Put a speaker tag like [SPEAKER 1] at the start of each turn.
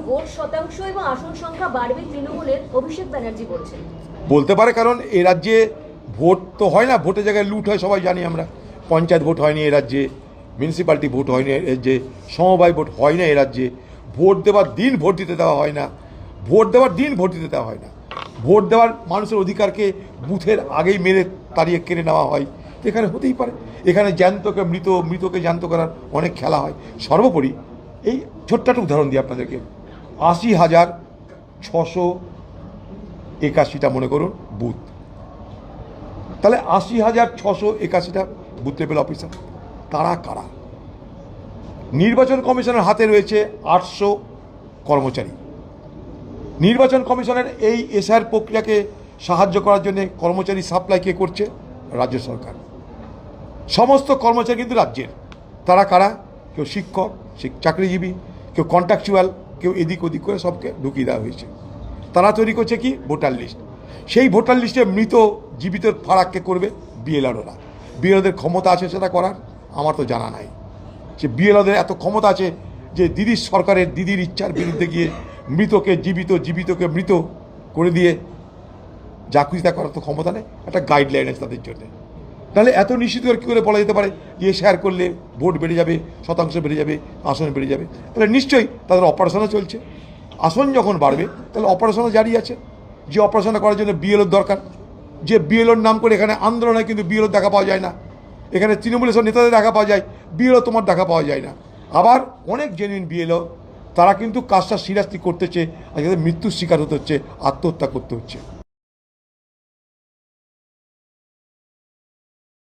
[SPEAKER 1] Vote শতাংশ এবং আসন সংখ্যা বাড়বে তৃণমূলের, অভিষেক ব্যানার্জি বলছেন।
[SPEAKER 2] বলতে পারে, কারণ এ রাজ্যে ভোট তো হয় না, ভোটের জায়গায় লুট হয়, সবাই জানি আমরা। পঞ্চায়েত ভোট হয়নি এ রাজ্যে, মিউনিসিপ্যালিটি ভোট হয়নি এ রাজ্যে, সমবায় ভোট হয় না এ রাজ্যে, ভোট দেওয়ার দিন ভোট দিতে দেওয়া হয় না, ভোট দেওয়ার দিন ভোট দিতে দেওয়া হয় না, ভোট দেওয়ার মানুষের অধিকারকে বুথের আগেই মেরে তাড়িয়ে কেড়ে নেওয়া হয়। তো এখানে হতেই পারে, এখানে জ্যান্তকে মৃত, মৃতকে জ্যান্ত করার অনেক খেলা হয়। সর্বোপরি এই ছোট্ট একটা উদাহরণ দিই আপনাদেরকে, 80,681টা মনে করুন বুথ, তাহলে 80,681টা বুথ লেভেল অফিসার, তারা কারা? নির্বাচন কমিশনের হাতে রয়েছে 800 কর্মচারী। নির্বাচন কমিশনের এই এসআর প্রক্রিয়াকে সাহায্য করার জন্য কর্মচারী সাপ্লাই কে করছে? রাজ্য সরকার। সমস্ত কর্মচারী কিন্তু রাজ্যের। তারা কারা? কেউ শিক্ষক, চাকরিজীবী, কেউ কন্ট্রাকচুয়াল, কেউ এদিক ওদিক করে সবকে ঢুকিয়ে দেওয়া হয়েছে। তারা তৈরি করছে কি? Voter list. সেই ভোটার লিস্টে মৃত জীবিত ফারাককে করবে বিএলআরওরা। বিএলওদের ক্ষমতা আছে সেটা করার? আমার তো জানা নাই। যে বিএলওদের এত ক্ষমতা আছে যে দিদির সরকারের দিদির ইচ্ছার বিরুদ্ধে গিয়ে মৃতকে জীবিত, জীবিতকে মৃত করে দিয়ে যা খুশি তা করার তো ক্ষমতা নেই। একটা গাইডলাইন আছে তাদের জন্য। তাহলে এত নিশ্চিত করে কী করে বলা যেতে পারে যে শেয়ার করলে ভোট বেড়ে যাবে, শতাংশ বেড়ে যাবে, আসন বেড়ে যাবে? তাহলে নিশ্চয়ই তাদের অপারেশনও চলছে। আসন যখন বাড়বে তাহলে অপারেশনও জারি আছে। যে অপারেশনটা করার জন্য বিএলওর দরকার, যে বিএলওর নাম করে এখানে আন্দোলন হয় কিন্তু বিএলওর দেখা পাওয়া যায় না। এখানে তৃণমূলের সব নেতাদের দেখা পাওয়া যায়, বিএলও তোমার দেখা পাওয়া যায় না। আবার অনেক জেনুইন বিএলও তারা কিন্তু কাজটা সিরিয়াসলি করতেছে, আজকে মৃত্যুর শিকার হতে হচ্ছে, আত্মহত্যা করতে হচ্ছে।